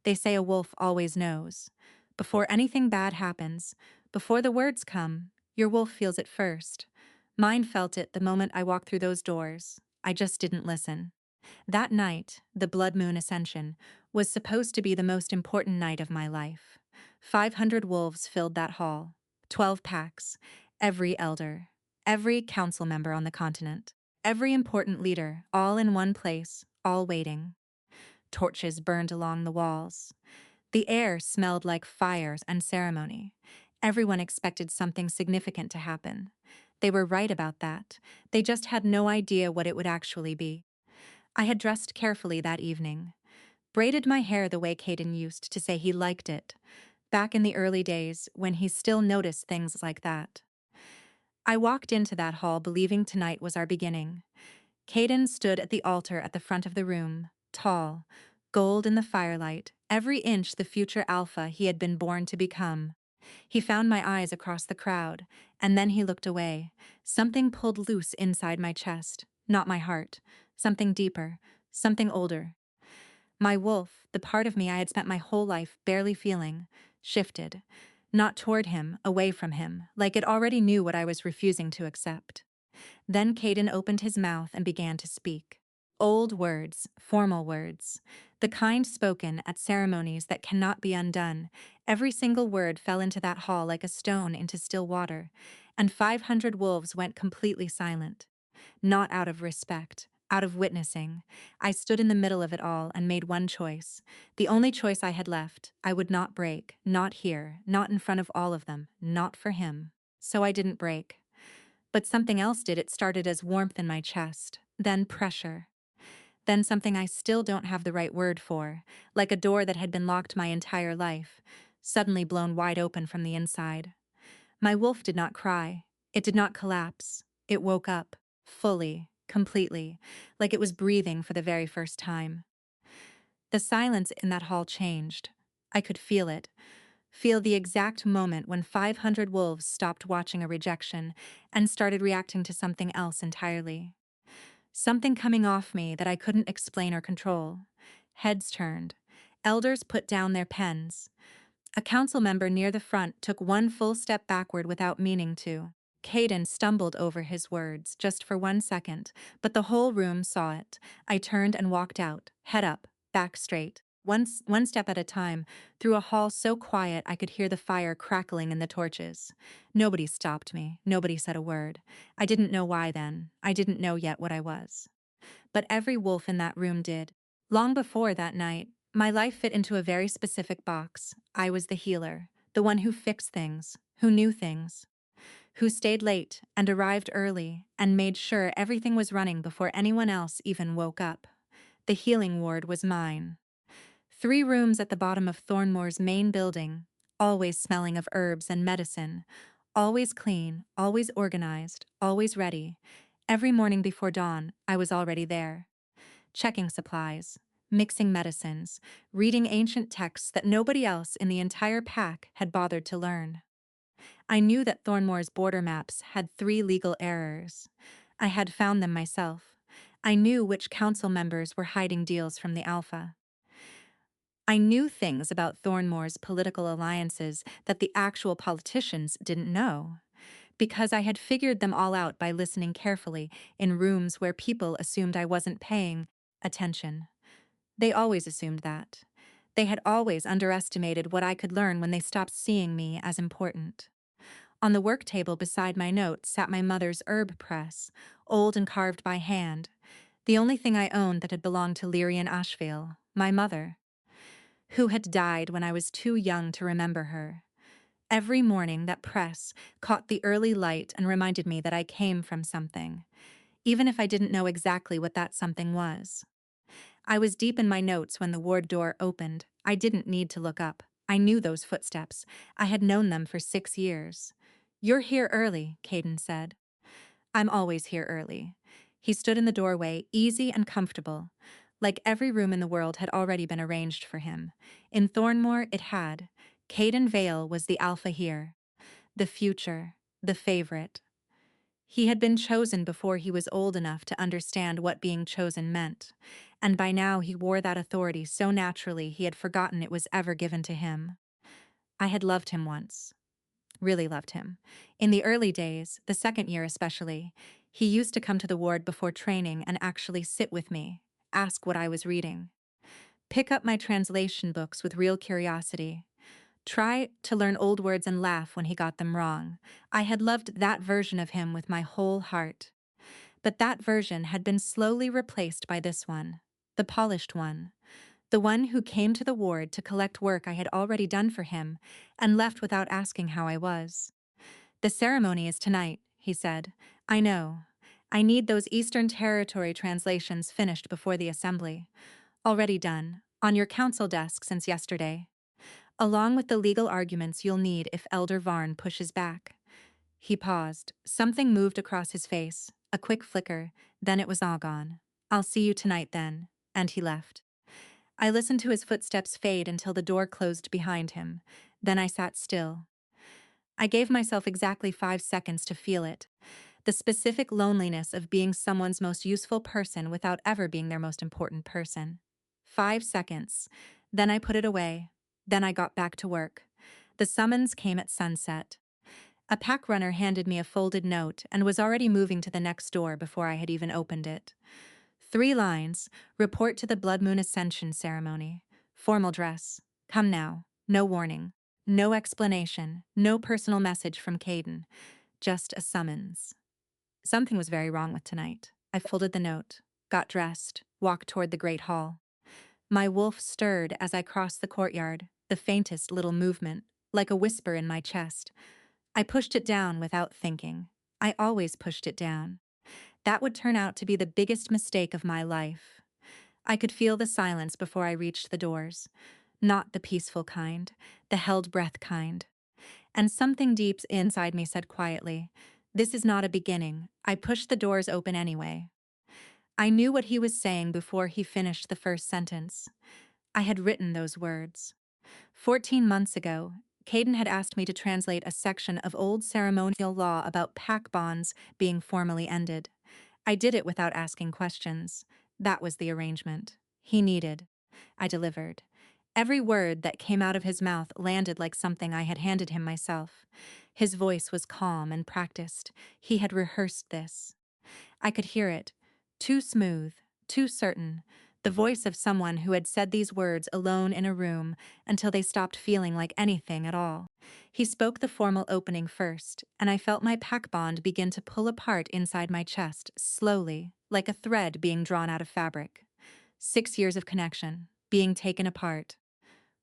They say a wolf always knows. Before anything bad happens, before the words come, your wolf feels it first. Mine felt it the moment I walked through those doors. I just didn't listen. That night, the blood moon ascension, was supposed to be the most important night of my life. 500 wolves filled that hall, 12 packs, every elder, every council member on the continent, every important leader, all in one place, all waiting. Torches burned along the walls. The air smelled like fires and ceremony. Everyone expected something significant to happen. They were right about that. They just had no idea what it would actually be. I had dressed carefully that evening. Braided my hair the way Caden used to say he liked it, back in the early days when he still noticed things like that. I walked into that hall believing tonight was our beginning. Caden stood at the altar at the front of the room, tall, gold in the firelight, every inch the future alpha he had been born to become. He found my eyes across the crowd, and then he looked away. Something pulled loose inside my chest, not my heart. Something deeper, something older. My wolf, the part of me I had spent my whole life barely feeling, shifted. Not toward him, away from him, like it already knew what I was refusing to accept. Then Caden opened his mouth and began to speak. Old words, formal words, the kind spoken at ceremonies that cannot be undone. Every single word fell into that hall like a stone into still water, and 500 wolves went completely silent. Not out of respect, out of witnessing. I stood in the middle of it all and made one choice. The only choice I had left. I would not break, not here, not in front of all of them, not for him. So I didn't break. But something else did. It started as warmth in my chest, then pressure. Then something I still don't have the right word for, like a door that had been locked my entire life, suddenly blown wide open from the inside. My wolf did not cry. It did not collapse. It woke up, fully, completely, like it was breathing for the very first time. The silence in that hall changed. I could feel it. Feel the exact moment when 500 wolves stopped watching a rejection and started reacting to something else entirely. Something coming off me that I couldn't explain or control. Heads turned. Elders put down their pens. A council member near the front took one full step backward without meaning to. Caden stumbled over his words just for 1 second, but the whole room saw it. I turned and walked out, head up, back straight. One step at a time, through a hall so quiet I could hear the fire crackling in the torches. Nobody stopped me. Nobody said a word. I didn't know why then. I didn't know yet what I was. But every wolf in that room did. Long before that night, my life fit into a very specific box. I was the healer, the one who fixed things, who knew things, who stayed late and arrived early and made sure everything was running before anyone else even woke up. The healing ward was mine. 3 rooms at the bottom of Thornmoor's main building, always smelling of herbs and medicine, always clean, always organized, always ready. Every morning before dawn, I was already there. Checking supplies, mixing medicines, reading ancient texts that nobody else in the entire pack had bothered to learn. I knew that Thornmoor's border maps had 3 legal errors. I had found them myself. I knew which council members were hiding deals from the Alpha. I knew things about Thornmoor's political alliances that the actual politicians didn't know, because I had figured them all out by listening carefully in rooms where people assumed I wasn't paying attention. They always assumed that. They had always underestimated what I could learn when they stopped seeing me as important. On the work table beside my notes sat my mother's herb press, old and carved by hand, the only thing I owned that had belonged to Lyrian Ashvale, my mother, who had died when I was too young to remember her. Every morning that press caught the early light and reminded me that I came from something, even if I didn't know exactly what that something was. I was deep in my notes when the ward door opened. I didn't need to look up. I knew those footsteps. I had known them for 6 years. "You're here early," Caden said. "I'm always here early." He stood in the doorway, easy and comfortable, like every room in the world had already been arranged for him. In Thornmoor, it had. Caden Vael was the alpha here. The future, the favorite. He had been chosen before he was old enough to understand what being chosen meant, and by now he wore that authority so naturally he had forgotten it was ever given to him. I had loved him once. Really loved him. In the early days, the second year especially, he used to come to the ward before training and actually sit with me, ask what I was reading, pick up my translation books with real curiosity, try to learn old words and laugh when he got them wrong. I had loved that version of him with my whole heart. But that version had been slowly replaced by this one, the polished one, the one who came to the ward to collect work I had already done for him and left without asking how I was. "The ceremony is tonight," he said. "I know. I need those Eastern Territory translations finished before the assembly. Already done, on your council desk since yesterday. Along with the legal arguments you'll need if Elder Varn pushes back." He paused. Something moved across his face, a quick flicker, then it was all gone. "I'll see you tonight then," and he left. I listened to his footsteps fade until the door closed behind him. Then I sat still. I gave myself exactly 5 seconds to feel it. The specific loneliness of being someone's most useful person without ever being their most important person. 5 seconds. Then I put it away. Then I got back to work. The summons came at sunset. A pack runner handed me a folded note and was already moving to the next door before I had even opened it. 3 lines: report to the Blood Moon Ascension ceremony. Formal dress. Come now. No warning. No explanation. No personal message from Caden. Just a summons. Something was very wrong with tonight. I folded the note, got dressed, walked toward the great hall. My wolf stirred as I crossed the courtyard, the faintest little movement, like a whisper in my chest. I pushed it down without thinking. I always pushed it down. That would turn out to be the biggest mistake of my life. I could feel the silence before I reached the doors. Not the peaceful kind, the held breath kind. And something deep inside me said quietly, "This is not a beginning." I pushed the doors open anyway. I knew what he was saying before he finished the first sentence. I had written those words. 14 months ago, Caden had asked me to translate a section of old ceremonial law about pack bonds being formally ended. I did it without asking questions. That was the arrangement. He needed. I delivered. Every word that came out of his mouth landed like something I had handed him myself. His voice was calm and practiced. He had rehearsed this. I could hear it. Too smooth, too certain. The voice of someone who had said these words alone in a room until they stopped feeling like anything at all. He spoke the formal opening first, and I felt my pack bond begin to pull apart inside my chest, slowly, like a thread being drawn out of fabric. 6 years of connection, being taken apart.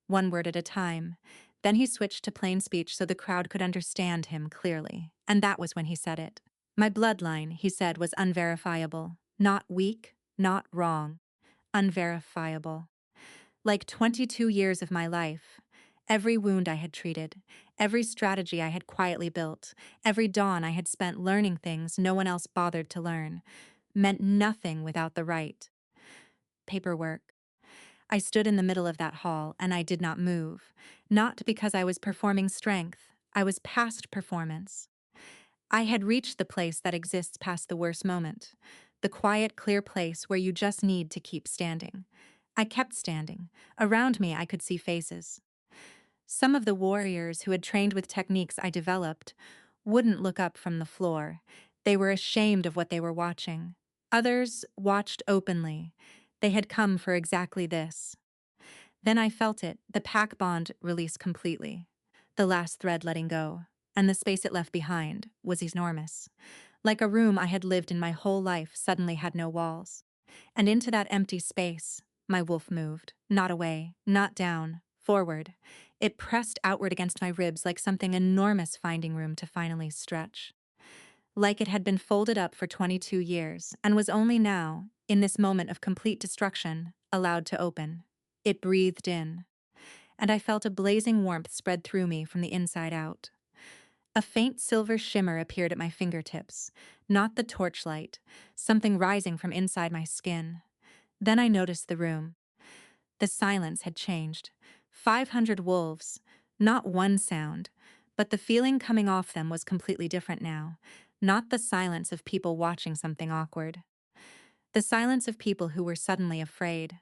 One word at a time. Then he switched to plain speech so the crowd could understand him clearly, and that was when he said it. My bloodline, he said, was unverifiable. Not weak, not wrong. Unverifiable. Like 22 years of my life. Every wound I had treated, every strategy I had quietly built, every dawn I had spent learning things no one else bothered to learn, meant nothing without the right paperwork. I stood in the middle of that hall, and I did not move. Not because I was performing strength. I was past performance. I had reached the place that exists past the worst moment. The quiet, clear place where you just need to keep standing. I kept standing. Around me, I could see faces. Some of the warriors who had trained with techniques I developed wouldn't look up from the floor. They were ashamed of what they were watching. Others watched openly. They had come for exactly this. Then I felt it, the pack bond release completely. The last thread letting go, and the space it left behind was enormous. Like a room I had lived in my whole life suddenly had no walls. And into that empty space, my wolf moved. Not away, not down, forward. It pressed outward against my ribs like something enormous finding room to finally stretch. Like it had been folded up for 22 years, and was only now, in this moment of complete destruction, allowed to open. It breathed in, and I felt a blazing warmth spread through me from the inside out. A faint silver shimmer appeared at my fingertips, not the torchlight, something rising from inside my skin. Then I noticed the room. The silence had changed. 500 wolves, not one sound, but the feeling coming off them was completely different now. not the silence of people watching something awkward. The silence of people who were suddenly afraid.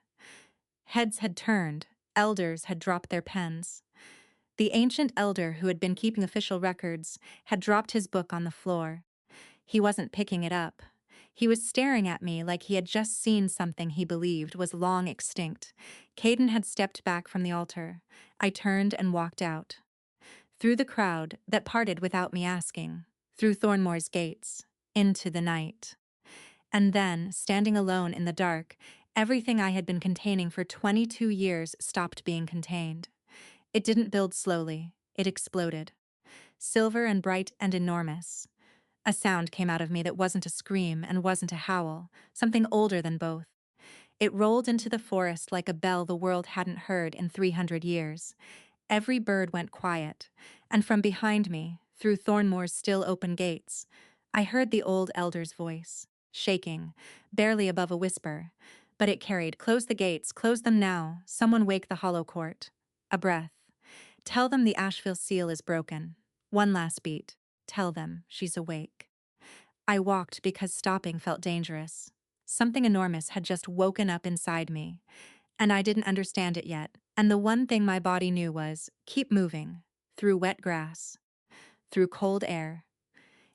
Heads had turned, elders had dropped their pens. The ancient elder who had been keeping official records had dropped his book on the floor. He wasn't picking it up. He was staring at me like he had just seen something he believed was long extinct. Caden had stepped back from the altar. I turned and walked out. Through the crowd that parted without me asking. Through Thornmoor's gates. Into the night. And then, standing alone in the dark, everything I had been containing for 22 years stopped being contained. It didn't build slowly. It exploded. Silver and bright and enormous. A sound came out of me that wasn't a scream and wasn't a howl, something older than both. It rolled into the forest like a bell the world hadn't heard in 300 years. Every bird went quiet, and from behind me, through Thornmoor's still open gates, I heard the old elder's voice, shaking, barely above a whisper, but it carried, "Close the gates, close them now, someone wake the hollow court." A breath. "Tell them the Asheville seal is broken." One last beat. "Tell them she's awake." I walked because stopping felt dangerous. Something enormous had just woken up inside me, and I didn't understand it yet. And the one thing my body knew was, keep moving, through wet grass, through cold air,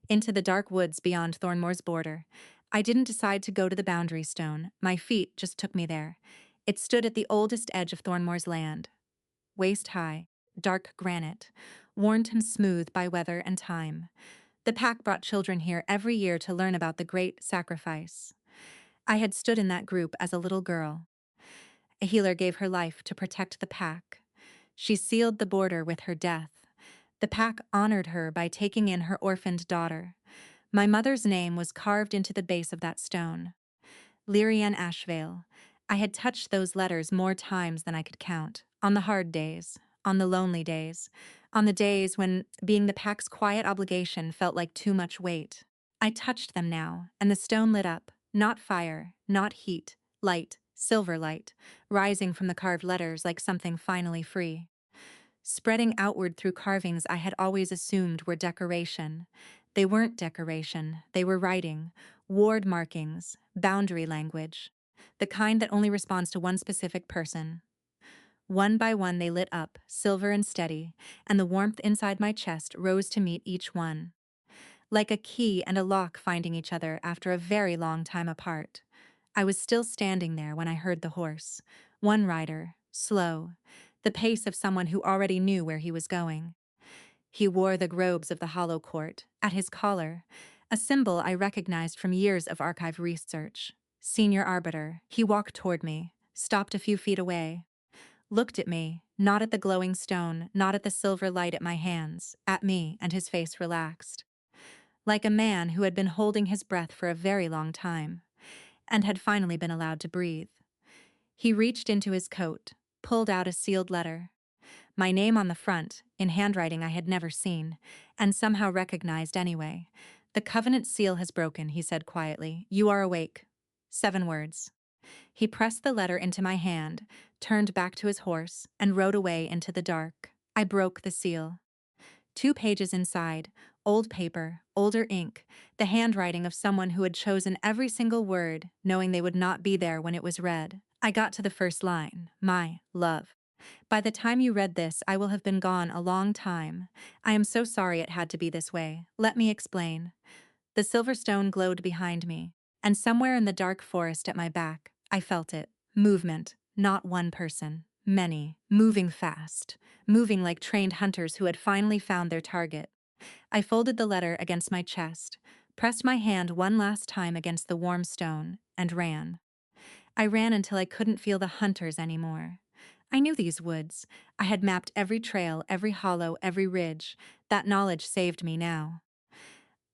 into the dark woods beyond Thornmoor's border. I didn't decide to go to the boundary stone. My feet just took me there. It stood at the oldest edge of Thornmoor's land. Waist high, dark granite, worn and smooth by weather and time. The pack brought children here every year to learn about the great sacrifice. I had stood in that group as a little girl. A healer gave her life to protect the pack. She sealed the border with her death. The pack honored her by taking in her orphaned daughter. My mother's name was carved into the base of that stone. Lyrian Ashevale. I had touched those letters more times than I could count. On the hard days, on the lonely days, on the days when being the pack's quiet obligation felt like too much weight. I touched them now, and the stone lit up. Not fire, not heat, light, silver light, rising from the carved letters like something finally free. Spreading outward through carvings I had always assumed were decoration. They weren't decoration, they were writing, ward markings, boundary language, the kind that only responds to one specific person. One by one they lit up, silver and steady, and the warmth inside my chest rose to meet each one. Like a key and a lock finding each other after a very long time apart. I was still standing there when I heard the horse. One rider, slow, the pace of someone who already knew where he was going. He wore the robes of the Hollow Court, at his collar, a symbol I recognized from years of archive research. Senior Arbiter. He walked toward me, stopped a few feet away, looked at me, not at the glowing stone, not at the silver light at my hands, at me, and his face relaxed. Like a man who had been holding his breath for a very long time, and had finally been allowed to breathe. He reached into his coat, pulled out a sealed letter. My name on the front, in handwriting I had never seen, and somehow recognized anyway. "The covenant seal has broken," he said quietly. "You are awake." 7 words. He pressed the letter into my hand, turned back to his horse, and rode away into the dark. I broke the seal. 2 pages inside, old paper, older ink, the handwriting of someone who had chosen every single word, knowing they would not be there when it was read. I got to the first line, "My love. By the time you read this, I will have been gone a long time. I am so sorry it had to be this way. Let me explain." The silver stone glowed behind me, and somewhere in the dark forest at my back, I felt it. Movement, not one person. Many, moving fast, moving like trained hunters who had finally found their target. I folded the letter against my chest, pressed my hand one last time against the warm stone, and ran. I ran until I couldn't feel the hunters anymore. I knew these woods. I had mapped every trail, every hollow, every ridge. That knowledge saved me now.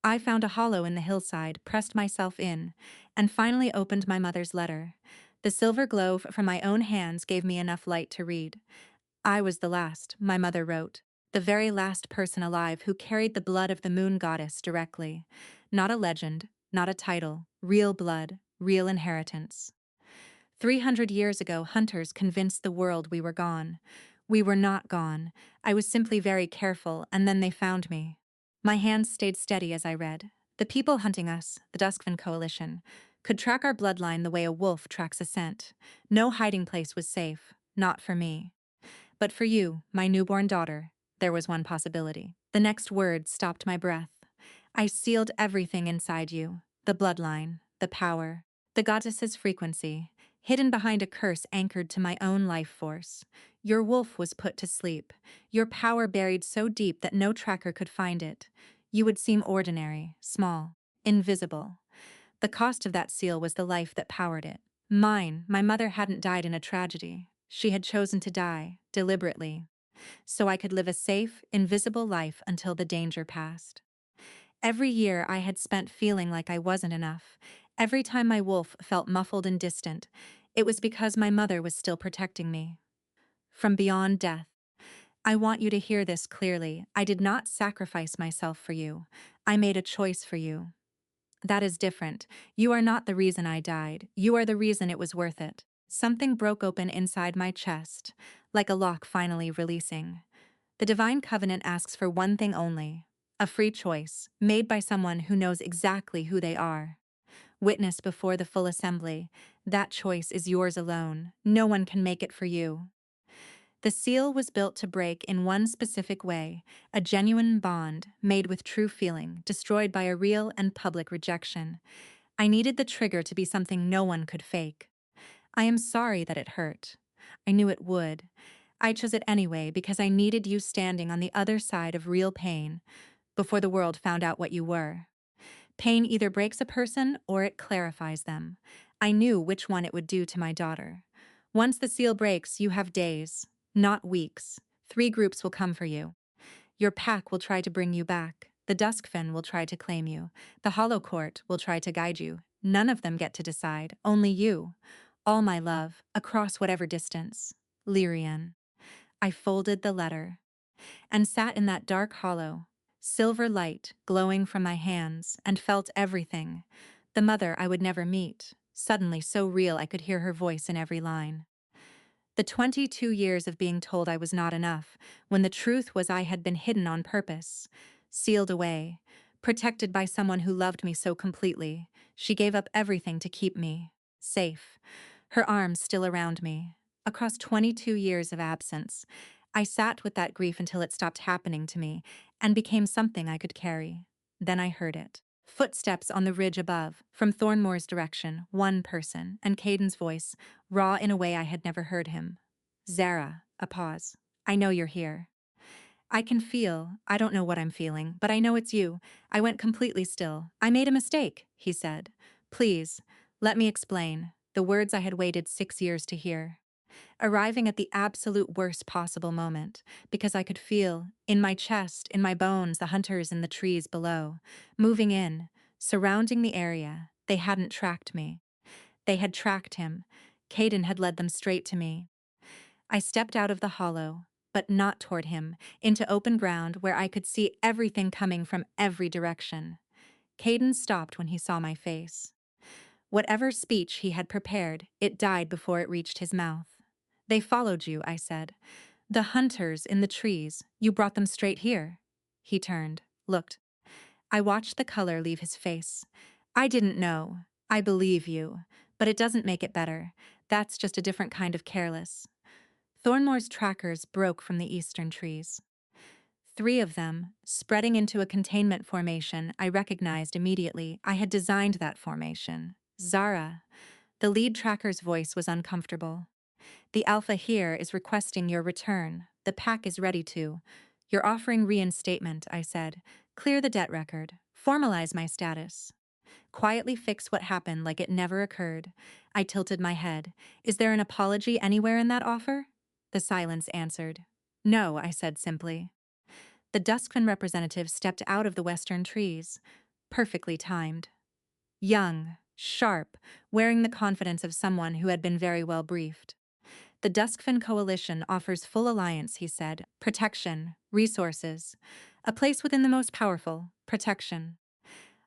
I found a hollow in the hillside, pressed myself in, and finally opened my mother's letter. The silver glow from my own hands gave me enough light to read. "I was the last," my mother wrote, "the very last person alive who carried the blood of the moon goddess directly. Not a legend, not a title, real blood, real inheritance." 300 years ago, hunters convinced the world we were gone. We were not gone. I was simply very careful, and then they found me. My hands stayed steady as I read. The people hunting us, the Duskven Coalition, could track our bloodline the way a wolf tracks a scent. No hiding place was safe, not for me. But for you, my newborn daughter, there was one possibility. The next word stopped my breath. I sealed everything inside you, the bloodline, the power, the goddess's frequency, hidden behind a curse anchored to my own life force. Your wolf was put to sleep, your power buried so deep that no tracker could find it. You would seem ordinary, small, invisible. The cost of that seal was the life that powered it. Mine, my mother hadn't died in a tragedy. She had chosen to die, deliberately, so I could live a safe, invisible life until the danger passed. Every year I had spent feeling like I wasn't enough. Every time my wolf felt muffled and distant, it was because my mother was still protecting me. From beyond death. I want you to hear this clearly. I did not sacrifice myself for you. I made a choice for you. That is different. You are not the reason I died. You are the reason it was worth it. Something broke open inside my chest, like a lock finally releasing. The Divine Covenant asks for one thing only, a free choice, made by someone who knows exactly who they are. Witness before the full assembly. That choice is yours alone. No one can make it for you. The seal was built to break in one specific way, a genuine bond made with true feeling, destroyed by a real and public rejection. I needed the trigger to be something no one could fake. I am sorry that it hurt. I knew it would. I chose it anyway because I needed you standing on the other side of real pain before the world found out what you were. Pain either breaks a person or it clarifies them. I knew which one it would do to my daughter. Once the seal breaks, you have days, not weeks. 3 groups will come for you. Your pack will try to bring you back. The Duskfen will try to claim you. The Hollow Court will try to guide you. None of them get to decide, only you. All my love, across whatever distance. Lyrian. I folded the letter and sat in that dark hollow, silver light glowing from my hands, and felt everything. The mother I would never meet, suddenly so real I could hear her voice in every line. The 22 years of being told I was not enough, when the truth was I had been hidden on purpose, sealed away, protected by someone who loved me so completely. She gave up everything to keep me safe, her arms still around me. Across 22 years of absence, I sat with that grief until it stopped happening to me and became something I could carry. Then I heard it. Footsteps on the ridge above, from Thornmoor's direction, one person, and Caden's voice, raw in a way I had never heard him. Zara, a pause. I know you're here. I can feel, I don't know what I'm feeling, but I know it's you. I went completely still. I made a mistake, he said. Please, let me explain. The words I had waited 6 years to hear. Arriving at the absolute worst possible moment, because I could feel, in my chest, in my bones, the hunters in the trees below, moving in, surrounding the area. They hadn't tracked me. They had tracked him. Caden had led them straight to me. I stepped out of the hollow, but not toward him, into open ground where I could see everything coming from every direction. Caden stopped when he saw my face. Whatever speech he had prepared, it died before it reached his mouth. They followed you, I said. The hunters in the trees, you brought them straight here. He turned, looked. I watched the color leave his face. I didn't know. I believe you. But it doesn't make it better. That's just a different kind of careless. Thornmoor's trackers broke from the eastern trees. 3 of them, spreading into a containment formation I recognized immediately. I had designed that formation. Zara. The lead tracker's voice was uncomfortable. The Alpha here is requesting your return. The pack is ready to. You're offering reinstatement, I said. Clear the debt record. Formalize my status. Quietly fix what happened like it never occurred. I tilted my head. Is there an apology anywhere in that offer? The silence answered. No, I said simply. The Duskfen representative stepped out of the western trees. Perfectly timed. Young, sharp, wearing the confidence of someone who had been very well briefed. The Duskfen Coalition offers full alliance, he said. Protection, resources. A place within the most powerful. Protection.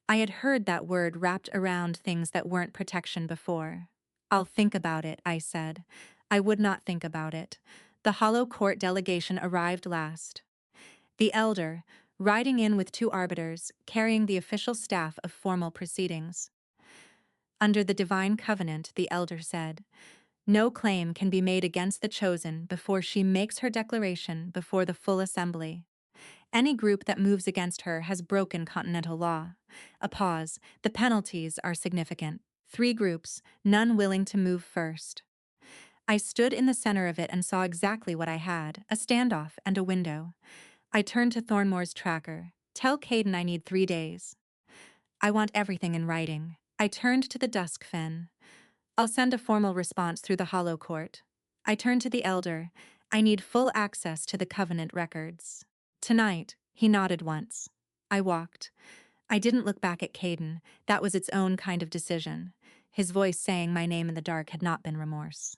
I had heard that word wrapped around things that weren't protection before. I'll think about it, I said. I would not think about it. The Hollow Court delegation arrived last. The elder, riding in with two arbiters, carrying the official staff of formal proceedings. Under the divine covenant, the elder said, no claim can be made against the chosen before she makes her declaration before the full assembly. Any group that moves against her has broken continental law. A pause. The penalties are significant. 3 groups, none willing to move first. I stood in the center of it and saw exactly what I had, a standoff and a window. I turned to Thornmore's tracker. Tell Caden I need 3 days. I want everything in writing. I turned to the dusk fen. I'll send a formal response through the hollow court. I turned to the elder. I need full access to the covenant records. Tonight, he nodded once. I walked. I didn't look back at Caden. That was its own kind of decision. His voice saying my name in the dark had not been remorse.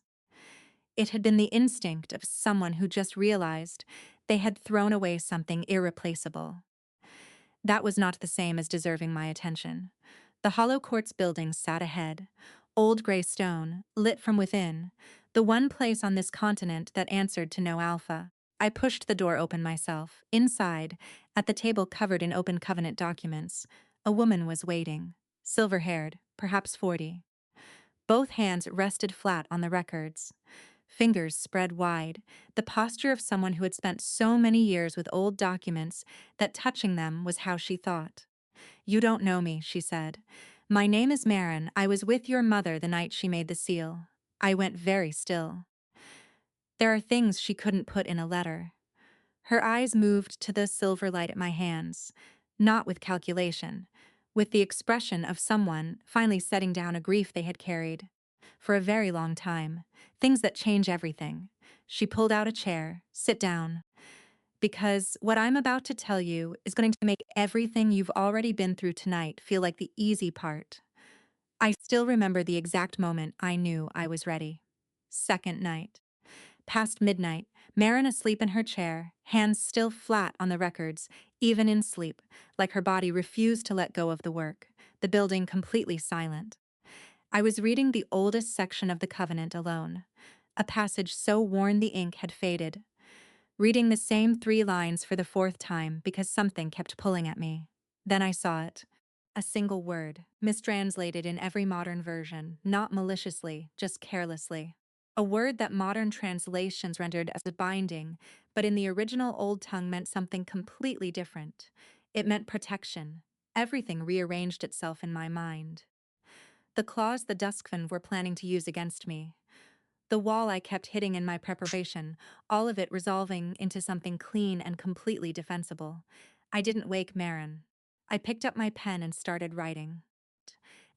It had been the instinct of someone who just realized they had thrown away something irreplaceable. That was not the same as deserving my attention. The hollow court's building sat ahead, old gray stone, lit from within, the one place on this continent that answered to no alpha. I pushed the door open myself. Inside, at the table covered in open covenant documents, a woman was waiting, silver-haired, perhaps 40. Both hands rested flat on the records. Fingers spread wide, the posture of someone who had spent so many years with old documents that touching them was how she thought. You don't know me, she said. My name is Marin. I was with your mother the night she made the seal. I went very still. There are things she couldn't put in a letter. Her eyes moved to the silver light at my hands, not with calculation, with the expression of someone finally setting down a grief they had carried for a very long time, things that change everything. She pulled out a chair. Sit down. Because what I'm about to tell you is going to make everything you've already been through tonight feel like the easy part. I still remember the exact moment I knew I was ready. Second night. Past midnight, Marin asleep in her chair, hands still flat on the records, even in sleep, like her body refused to let go of the work, the building completely silent. I was reading the oldest section of the covenant alone, a passage so worn the ink had faded, reading the same 3 lines for the 4th time because something kept pulling at me. Then I saw it. A single word, mistranslated in every modern version, not maliciously, just carelessly. A word that modern translations rendered as binding, but in the original Old Tongue meant something completely different. It meant protection. Everything rearranged itself in my mind. The clause the Duskfen were planning to use against me. The wall I kept hitting in my preparation, all of it resolving into something clean and completely defensible. I didn't wake Marin. I picked up my pen and started writing.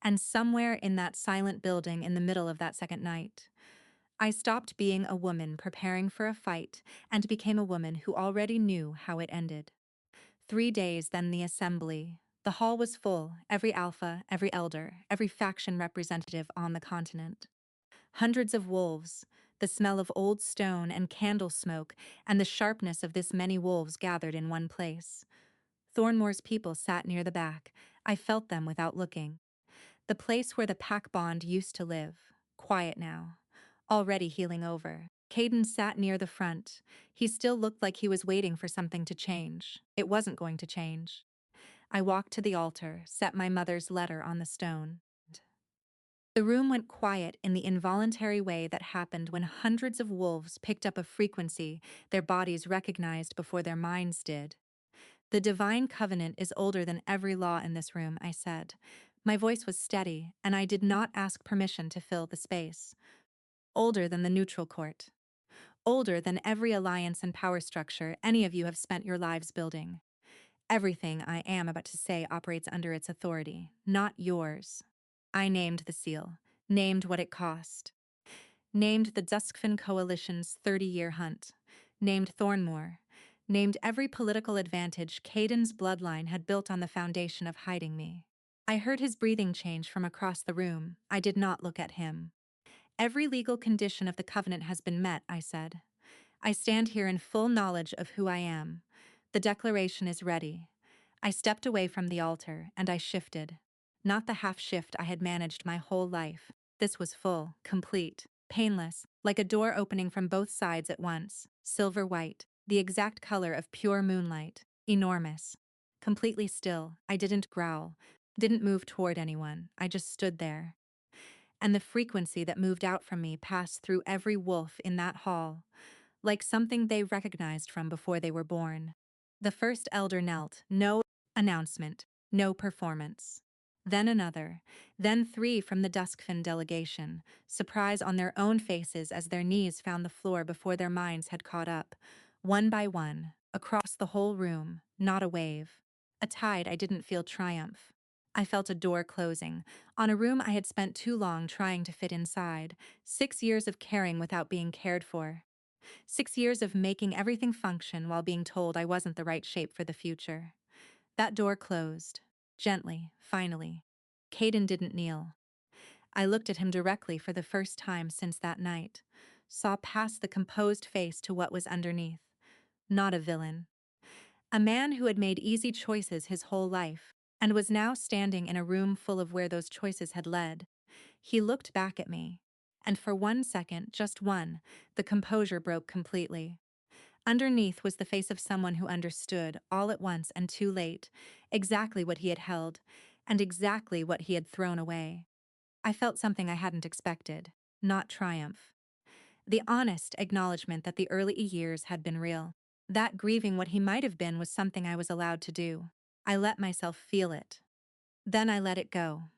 And somewhere in that silent building in the middle of that second night, I stopped being a woman preparing for a fight and became a woman who already knew how it ended. 3 days, then the assembly. The hall was full, every alpha, every elder, every faction representative on the continent. Hundreds of wolves, the smell of old stone and candle smoke, and the sharpness of this many wolves gathered in one place. Thornmore's people sat near the back. I felt them without looking. The place where the pack bond used to live. Quiet now. Already healing over. Caden sat near the front. He still looked like he was waiting for something to change. It wasn't going to change. I walked to the altar, set my mother's letter on the stone. The room went quiet in the involuntary way that happened when hundreds of wolves picked up a frequency their bodies recognized before their minds did. The divine covenant is older than every law in this room, I said. My voice was steady, and I did not ask permission to fill the space. Older than the neutral court. Older than every alliance and power structure any of you have spent your lives building. Everything I am about to say operates under its authority, not yours. I named the seal, named what it cost, named the Duskfen Coalition's 30-year hunt, named Thornmore, named every political advantage Caden's bloodline had built on the foundation of hiding me. I heard his breathing change from across the room. I did not look at him. Every legal condition of the covenant has been met, I said. I stand here in full knowledge of who I am. The declaration is ready. I stepped away from the altar, and I shifted. Not the half shift I had managed my whole life. This was full, complete, painless, like a door opening from both sides at once, silver white, the exact color of pure moonlight. Enormous. Completely still. I didn't growl, didn't move toward anyone. I just stood there. And the frequency that moved out from me passed through every wolf in that hall, like something they recognized from before they were born. The first elder knelt, no announcement, no performance. Then another, then three from the Duskfin delegation, surprise on their own faces as their knees found the floor before their minds had caught up. One by one, across the whole room, not a wave. A tide I didn't feel triumph. I felt a door closing, on a room I had spent too long trying to fit inside, 6 years of caring without being cared for. 6 years of making everything function while being told I wasn't the right shape for the future. That door closed. Gently, finally. Caden didn't kneel. I looked at him directly for the first time since that night, saw past the composed face to what was underneath. Not a villain. A man who had made easy choices his whole life, and was now standing in a room full of where those choices had led. He looked back at me, and for 1 second, just one, the composure broke completely. Underneath was the face of someone who understood, all at once and too late, exactly what he had held, and exactly what he had thrown away. I felt something I hadn't expected, not triumph. The honest acknowledgement that the early years had been real. That grieving what he might have been was something I was allowed to do. I let myself feel it. Then I let it go.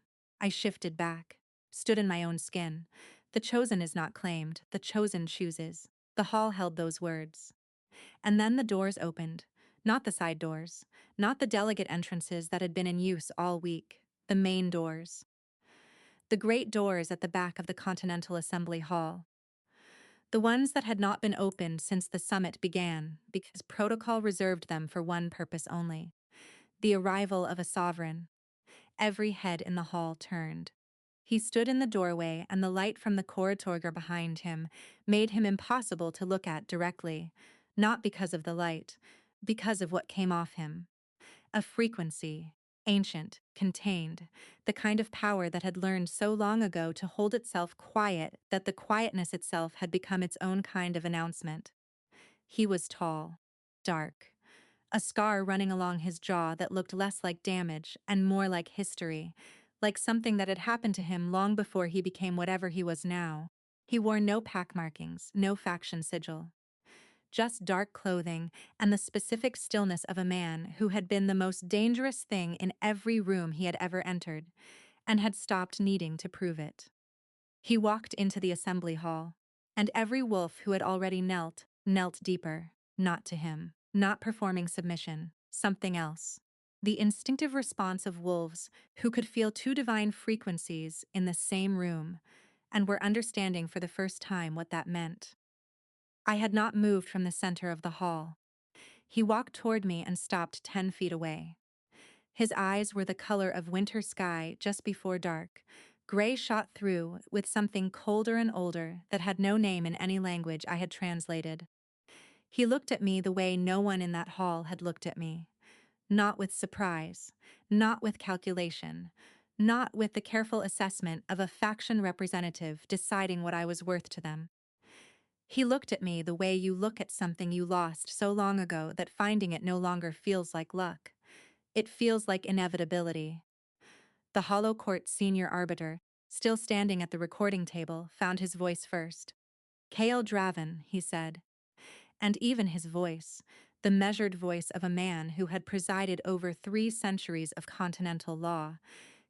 I shifted back, stood in my own skin. The chosen is not claimed, the chosen chooses. The hall held those words. And then the doors opened. Not the side doors, not the delegate entrances that had been in use all week. The main doors. The great doors at the back of the Continental Assembly Hall. The ones that had not been opened since the summit began, because protocol reserved them for one purpose only: the arrival of a sovereign. Every head in the hall turned. He stood in the doorway, and the light from the corridor behind him made him impossible to look at directly, not because of the light, because of what came off him. A frequency, ancient, contained, the kind of power that had learned so long ago to hold itself quiet that the quietness itself had become its own kind of announcement. He was tall, dark, a scar running along his jaw that looked less like damage and more like history, like something that had happened to him long before he became whatever he was now. He wore no pack markings, no faction sigil. Just dark clothing and the specific stillness of a man who had been the most dangerous thing in every room he had ever entered, and had stopped needing to prove it. He walked into the assembly hall, and every wolf who had already knelt deeper, not to him, not performing submission, something else. The instinctive response of wolves who could feel two divine frequencies in the same room, and were understanding for the first time what that meant. I had not moved from the center of the hall. He walked toward me and stopped 10 feet away. His eyes were the color of winter sky just before dark, gray shot through with something colder and older that had no name in any language I had translated. He looked at me the way no one in that hall had looked at me. Not with surprise, not with calculation, not with the careful assessment of a faction representative deciding what I was worth to them. He looked at me the way you look at something you lost so long ago that finding it no longer feels like luck. It feels like inevitability. The Hollow Court senior arbiter, still standing at the recording table, found his voice first. Cael Draven, he said. And even his voice, the measured voice of a man who had presided over 3 centuries of continental law,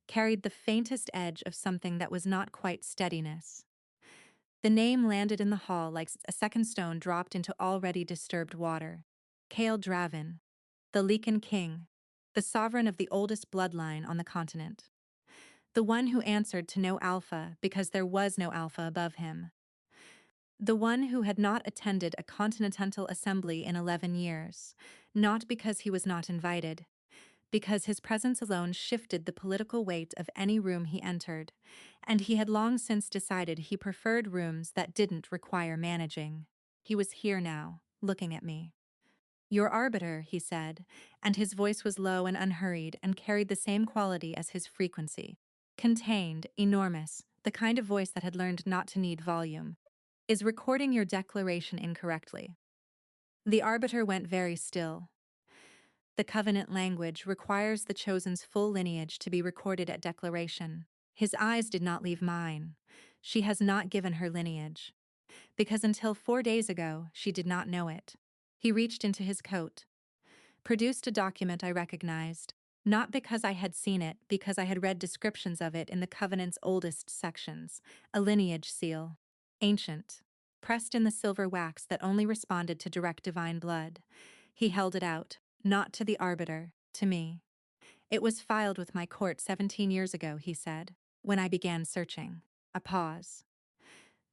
carried the faintest edge of something that was not quite steadiness. The name landed in the hall like a second stone dropped into already disturbed water. Cael Draven, the Leaken King, the sovereign of the oldest bloodline on the continent. The one who answered to no alpha because there was no alpha above him. The one who had not attended a continental assembly in 11 years, not because he was not invited, because his presence alone shifted the political weight of any room he entered, and he had long since decided he preferred rooms that didn't require managing. He was here now, looking at me. Your arbiter, he said, and his voice was low and unhurried and carried the same quality as his frequency. Contained, enormous, the kind of voice that had learned not to need volume, is recording your declaration incorrectly. The arbiter went very still. The covenant language requires the chosen's full lineage to be recorded at declaration. His eyes did not leave mine. She has not given her lineage. Because until 4 days ago, she did not know it. He reached into his coat, produced a document I recognized, not because I had seen it, because I had read descriptions of it in the covenant's oldest sections, a lineage seal, ancient, pressed in the silver wax that only responded to direct divine blood. He held it out, not to the arbiter, to me. It was filed with my court 17 years ago, he said, when I began searching. A pause.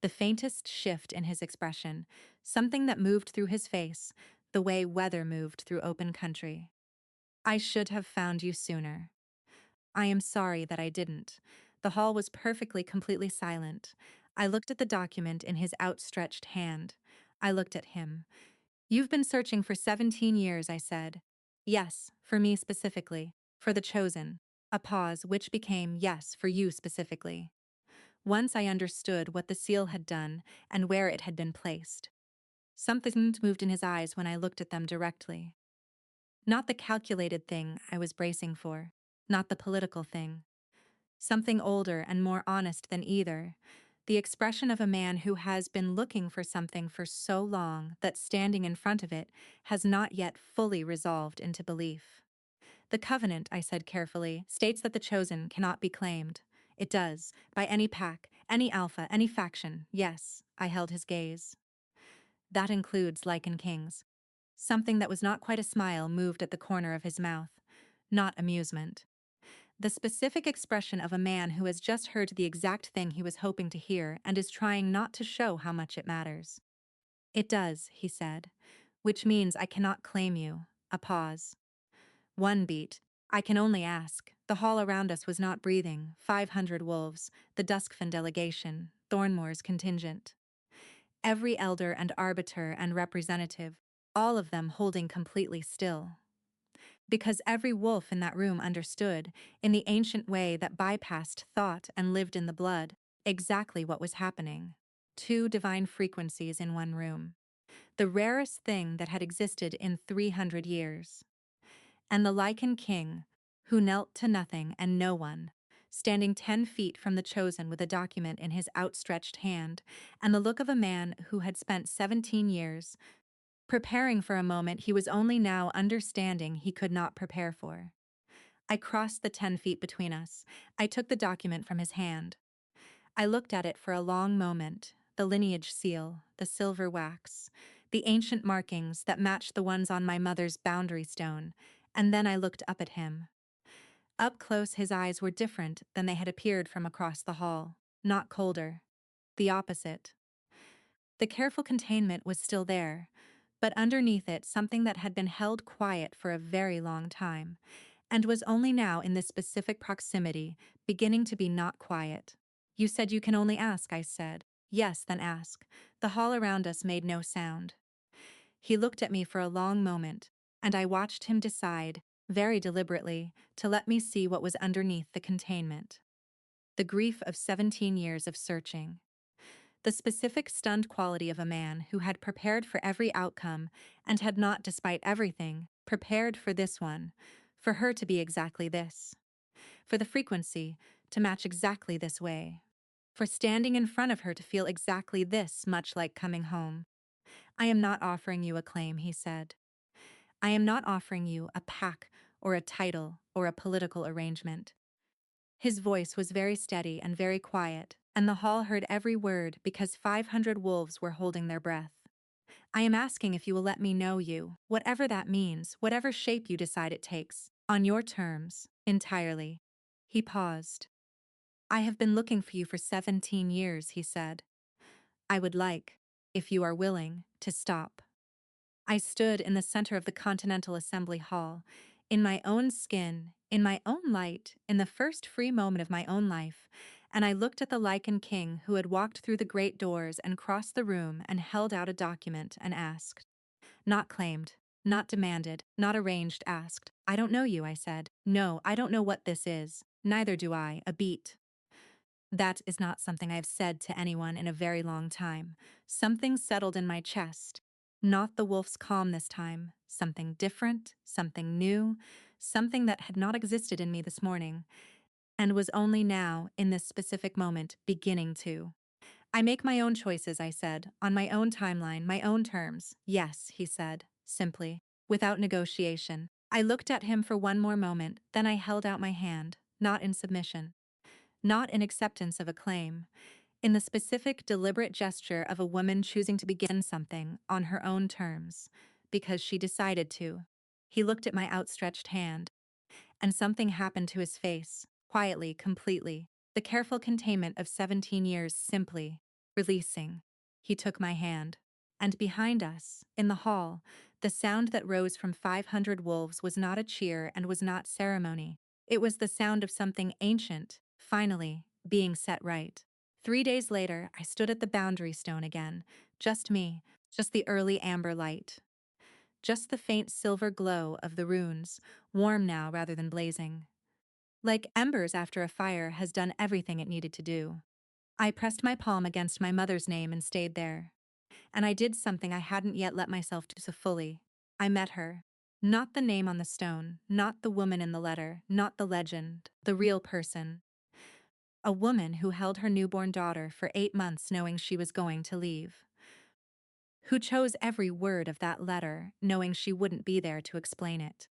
The faintest shift in his expression, something that moved through his face, the way weather moved through open country. I should have found you sooner. I am sorry that I didn't. The hall was perfectly, completely silent. I looked at the document in his outstretched hand. I looked at him. You've been searching for 17 years, I said. Yes, for me specifically, for the chosen. A pause, which became yes, for you specifically. Once I understood what the seal had done and where it had been placed. Something moved in his eyes when I looked at them directly. Not the calculated thing I was bracing for, not the political thing. Something older and more honest than either. The expression of a man who has been looking for something for so long that standing in front of it has not yet fully resolved into belief. The covenant, I said carefully, states that the chosen cannot be claimed. It does, by any pack, any alpha, any faction. Yes, I held his gaze. That includes Lycan Kings. Something that was not quite a smile moved at the corner of his mouth. Not amusement. The specific expression of a man who has just heard the exact thing he was hoping to hear and is trying not to show how much it matters. It does, he said, which means I cannot claim you. A pause. One beat. I can only ask. The hall around us was not breathing. 500 wolves, the Duskfen delegation, Thornmoor's contingent. Every elder and arbiter and representative, all of them holding completely still. Because every wolf in that room understood, in the ancient way that bypassed thought and lived in the blood, exactly what was happening. Two divine frequencies in one room. The rarest thing that had existed in 300 years. And the Lycan King, who knelt to nothing and no one, standing 10 feet from the chosen with a document in his outstretched hand, and the look of a man who had spent 17 years preparing for a moment he was only now understanding he could not prepare for. I crossed the 10 feet between us. I took the document from his hand. I looked at it for a long moment, the lineage seal, the silver wax, the ancient markings that matched the ones on my mother's boundary stone, and then I looked up at him. Up close, his eyes were different than they had appeared from across the hall, not colder. The opposite. The careful containment was still there, but underneath it something that had been held quiet for a very long time, and was only now in this specific proximity beginning to be not quiet. You said you can only ask, I said. Yes, then ask. The hall around us made no sound. He looked at me for a long moment, and I watched him decide, very deliberately, to let me see what was underneath the containment. The grief of 17 years of searching. The specific stunned quality of a man who had prepared for every outcome and had not, despite everything, prepared for this one, for her to be exactly this, for the frequency to match exactly this way, for standing in front of her to feel exactly this, much like coming home. I am not offering you a claim, he said. I am not offering you a pack or a title or a political arrangement. His voice was very steady and very quiet, and the hall heard every word because 500 wolves were holding their breath. I am asking if you will let me know you, whatever that means, whatever shape you decide it takes, on your terms, entirely. He paused. I have been looking for you for 17 years, he said. I would like, if you are willing, to stop. I stood in the center of the Continental Assembly Hall, in my own skin, in my own light, in the first free moment of my own life, and I looked at the Lycan King who had walked through the great doors and crossed the room and held out a document and asked. Not claimed, not demanded, not arranged, asked. I don't know you, I said. No, I don't know what this is. Neither do I, a beat. That is not something I have said to anyone in a very long time. Something settled in my chest. Not the wolf's calm this time. something different, something new, something that had not existed in me this morning, and was only now, in this specific moment, beginning to. I make my own choices, I said, on my own timeline, my own terms. Yes, he said, simply, without negotiation. I looked at him for one more moment, then I held out my hand, not in submission, not in acceptance of a claim, in the specific, deliberate gesture of a woman choosing to begin something on her own terms, because she decided to. He looked at my outstretched hand, and something happened to his face, quietly, completely, the careful containment of 17 years simply, releasing. He took my hand. And behind us, in the hall, the sound that rose from 500 wolves was not a cheer and was not ceremony. It was the sound of something ancient, finally, being set right. 3 days later, I stood at the boundary stone again, just me, just the early amber light. Just the faint silver glow of the runes, warm now rather than blazing. Like embers after a fire has done everything it needed to do. I pressed my palm against my mother's name and stayed there. And I did something I hadn't yet let myself do so fully. I met her. Not the name on the stone, not the woman in the letter, not the legend, the real person. A woman who held her newborn daughter for 8 months knowing she was going to leave. Who chose every word of that letter knowing she wouldn't be there to explain it.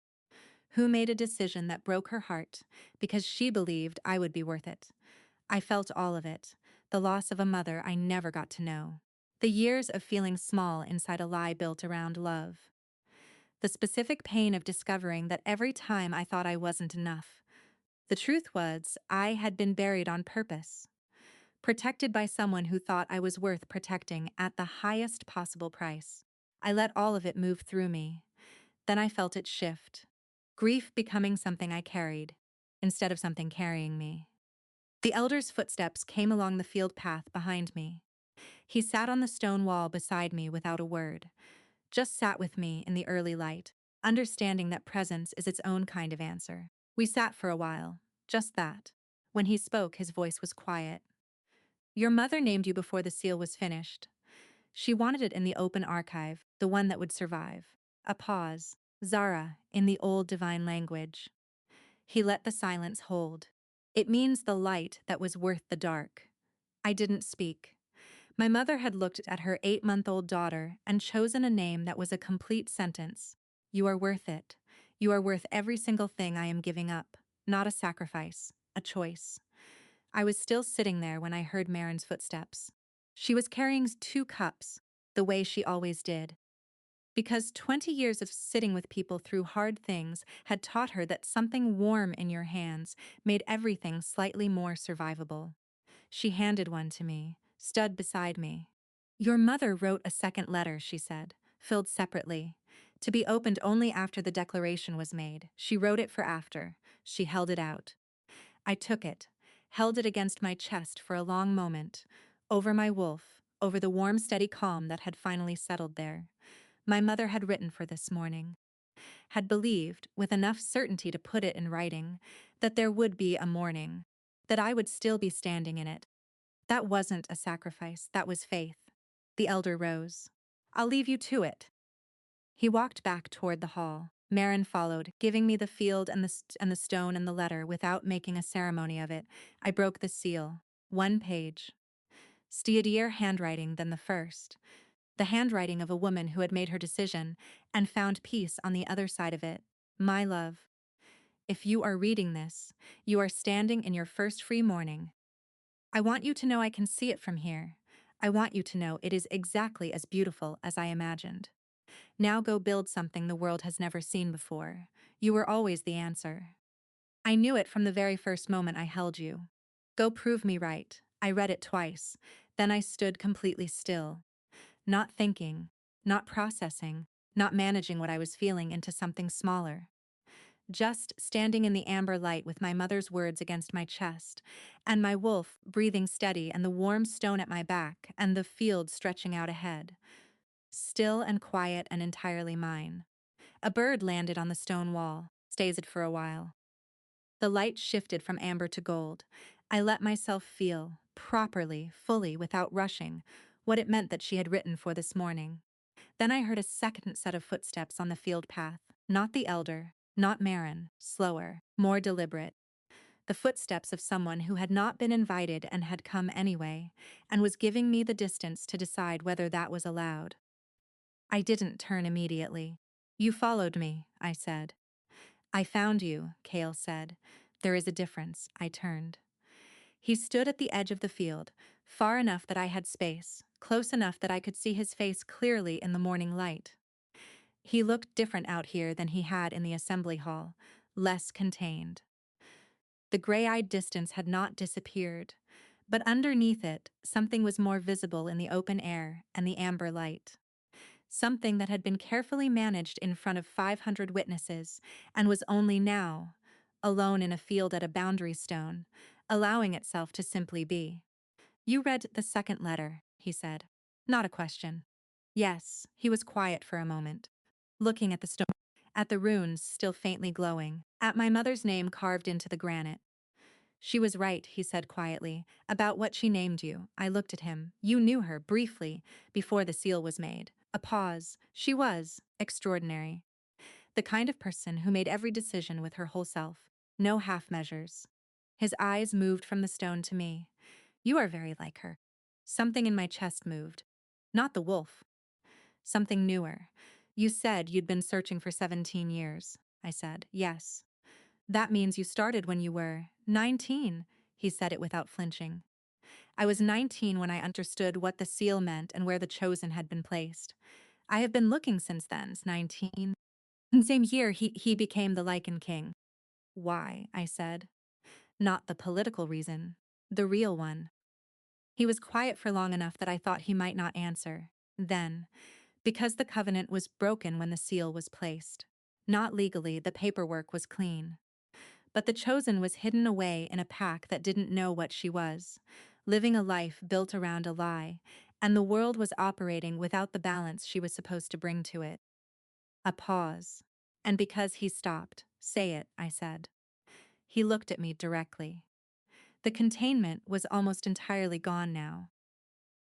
Who made a decision that broke her heart because she believed I would be worth it. I felt all of it, the loss of a mother I never got to know. The years of feeling small inside a lie built around love. The specific pain of discovering that every time I thought I wasn't enough. The truth was, I had been buried on purpose. Protected by someone who thought I was worth protecting at the highest possible price. I let all of it move through me. Then I felt it shift. Grief becoming something I carried, instead of something carrying me. The elder's footsteps came along the field path behind me. He sat on the stone wall beside me without a word, just sat with me in the early light, understanding that presence is its own kind of answer. We sat for a while, just that. When he spoke, his voice was quiet. Your mother named you before the seal was finished. She wanted it in the open archive, the one that would survive. A pause. Zara, in the old divine language. He let the silence hold. It means the light that was worth the dark. I didn't speak. My mother had looked at her 8-month-old daughter and chosen a name that was a complete sentence. You are worth it. You are worth every single thing I am giving up. Not a sacrifice, a choice. I was still sitting there when I heard Marin's footsteps. She was carrying 2 cups, the way she always did. Because 20 years of sitting with people through hard things had taught her that something warm in your hands made everything slightly more survivable. She handed one to me, stood beside me. Your mother wrote a second letter, she said, filled separately, to be opened only after the declaration was made. She wrote it for after. She held it out. I took it, held it against my chest for a long moment, over my wolf, over the warm, steady calm that had finally settled there. My mother had written for this morning, had believed, with enough certainty to put it in writing, that there would be a morning, that I would still be standing in it. That wasn't a sacrifice, that was faith. The elder rose. I'll leave you to it. He walked back toward the hall. Marin followed, giving me the field and the stone and the letter without making a ceremony of it. I broke the seal. 1 page. Steadier handwriting than the first. The handwriting of a woman who had made her decision and found peace on the other side of it. My love, if you are reading this, you are standing in your first free morning. I want you to know I can see it from here. I want you to know it is exactly as beautiful as I imagined. Now go build something the world has never seen before. You were always the answer. I knew it from the very first moment I held you. Go prove me right. I read it twice. Then I stood completely still. Not thinking, not processing, not managing what I was feeling into something smaller. Just standing in the amber light with my mother's words against my chest, and my wolf breathing steady and the warm stone at my back and the field stretching out ahead. Still and quiet and entirely mine. A bird landed on the stone wall, stays it for a while. The light shifted from amber to gold. I let myself feel, properly, fully, without rushing, what it meant that she had written for this morning. Then I heard a second set of footsteps on the field path. Not the elder, not Marin, slower, more deliberate. The footsteps of someone who had not been invited and had come anyway, and was giving me the distance to decide whether that was allowed. I didn't turn immediately. You followed me, I said. I found you, Cale said. There is a difference, I turned. He stood at the edge of the field, far enough that I had space, close enough that I could see his face clearly in the morning light. He looked different out here than he had in the assembly hall, less contained. The gray-eyed distance had not disappeared, but underneath it, something was more visible in the open air and the amber light. Something that had been carefully managed in front of 500 witnesses and was only now, alone in a field at a boundary stone, allowing itself to simply be. You read the second letter, he said. Not a question. Yes, he was quiet for a moment, looking at the stone, at the runes still faintly glowing, at my mother's name carved into the granite. She was right, he said quietly, about what she named you. I looked at him. You knew her, briefly, before the seal was made. A pause. She was extraordinary. The kind of person who made every decision with her whole self. No half measures. His eyes moved from the stone to me. You are very like her. Something in my chest moved. Not the wolf. Something newer. You said you'd been searching for 17 years. I said, yes. That means you started when you were 19, he said it without flinching. I was 19 when I understood what the seal meant and where the chosen had been placed. I have been looking since then, 19. In the same year, he became the Lycan King. Why? I said. Not the political reason, the real one. He was quiet for long enough that I thought he might not answer. Then, because the covenant was broken when the seal was placed. Not legally, the paperwork was clean. But the chosen was hidden away in a pack that didn't know what she was, living a life built around a lie, and the world was operating without the balance she was supposed to bring to it. A pause. And because he stopped, say it, I said. He looked at me directly. The containment was almost entirely gone now.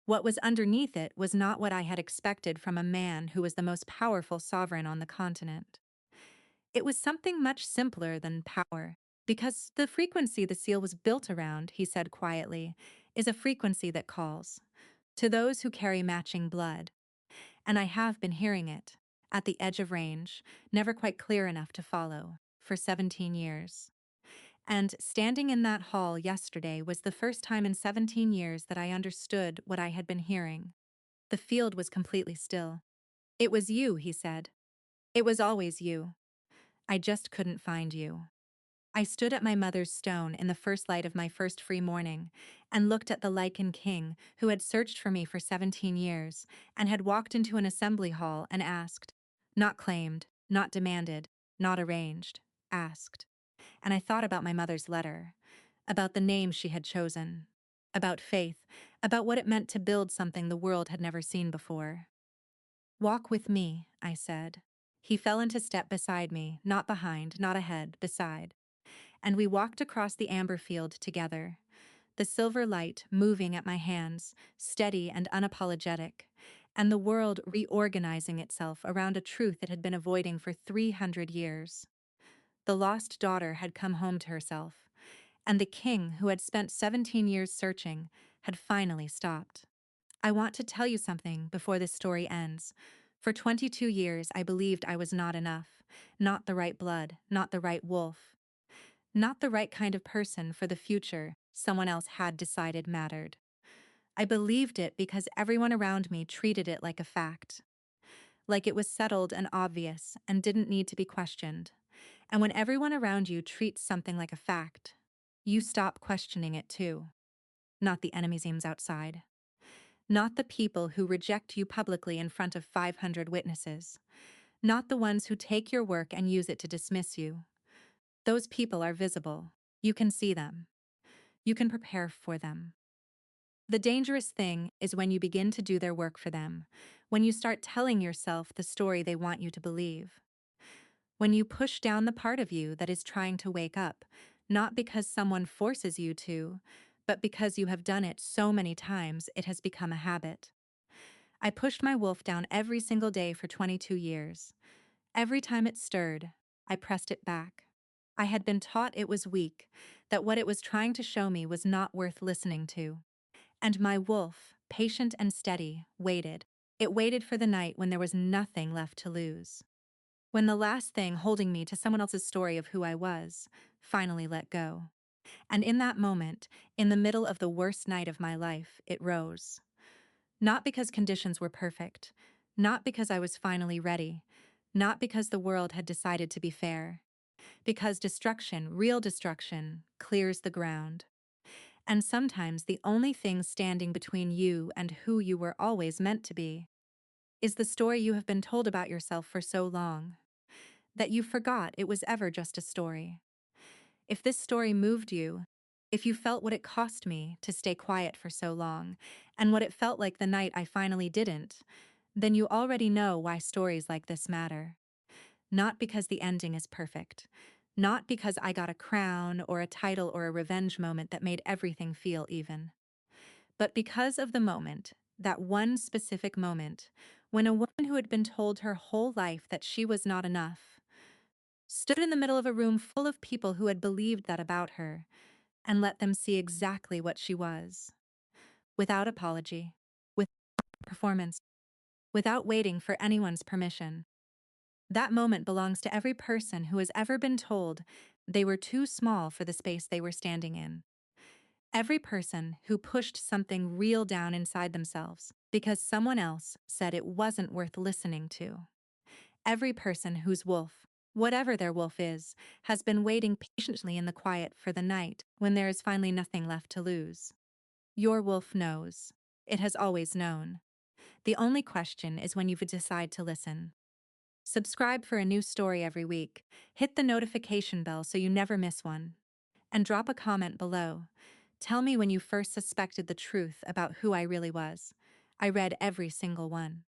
What was underneath it was not what I had expected from a man who was the most powerful sovereign on the continent. It was something much simpler than power, because the frequency the seal was built around, he said quietly, is a frequency that calls to those who carry matching blood. And I have been hearing it, at the edge of range, never quite clear enough to follow, for 17 years. And standing in that hall yesterday was the first time in 17 years that I understood what I had been hearing. The field was completely still. It was you, he said. It was always you. I just couldn't find you. I stood at my mother's stone in the first light of my first free morning and looked at the Lycan King who had searched for me for 17 years and had walked into an assembly hall and asked. Not claimed, not demanded, not arranged, asked. And I thought about my mother's letter, about the name she had chosen, about faith, about what it meant to build something the world had never seen before. Walk with me, I said. He fell into step beside me, not behind, not ahead, beside. And we walked across the amber field together, the silver light moving at my hands, steady and unapologetic, and the world reorganizing itself around a truth it had been avoiding for 300 years. The lost daughter had come home to herself, and the king, who had spent 17 years searching, had finally stopped. I want to tell you something before this story ends. For 22 years, I believed I was not enough, not the right blood, not the right wolf, not the right kind of person for the future someone else had decided mattered. I believed it because everyone around me treated it like a fact, like it was settled and obvious and didn't need to be questioned. And when everyone around you treats something like a fact, you stop questioning it too. Not the enemy seems outside. Not the people who reject you publicly in front of 500 witnesses. Not the ones who take your work and use it to dismiss you. Those people are visible. You can see them. You can prepare for them. The dangerous thing is when you begin to do their work for them, when you start telling yourself the story they want you to believe. When you push down the part of you that is trying to wake up, not because someone forces you to, but because you have done it so many times it has become a habit. I pushed my wolf down every single day for 22 years. Every time it stirred, I pressed it back. I had been taught it was weak, that what it was trying to show me was not worth listening to. And my wolf, patient and steady, waited. It waited for the night when there was nothing left to lose. When the last thing holding me to someone else's story of who I was finally let go. And in that moment, in the middle of the worst night of my life, it rose. Not because conditions were perfect, not because I was finally ready, not because the world had decided to be fair, because destruction, real destruction, clears the ground. And sometimes the only thing standing between you and who you were always meant to be is the story you have been told about yourself for so long that you forgot it was ever just a story. If this story moved you, if you felt what it cost me to stay quiet for so long, and what it felt like the night I finally didn't, then you already know why stories like this matter. Not because the ending is perfect. Not because I got a crown or a title or a revenge moment that made everything feel even. But because of the moment, that one specific moment, when a woman who had been told her whole life that she was not enough, stood in the middle of a room full of people who had believed that about her, and let them see exactly what she was. Without apology, without performance, without waiting for anyone's permission. That moment belongs to every person who has ever been told they were too small for the space they were standing in. Every person who pushed something real down inside themselves because someone else said it wasn't worth listening to. Every person whose wolf, whatever their wolf is, has been waiting patiently in the quiet for the night when there is finally nothing left to lose. Your wolf knows. It has always known. The only question is when you decide to listen. Subscribe for a new story every week. Hit the notification bell so you never miss one. And drop a comment below. Tell me when you first suspected the truth about who I really was. I read every single one.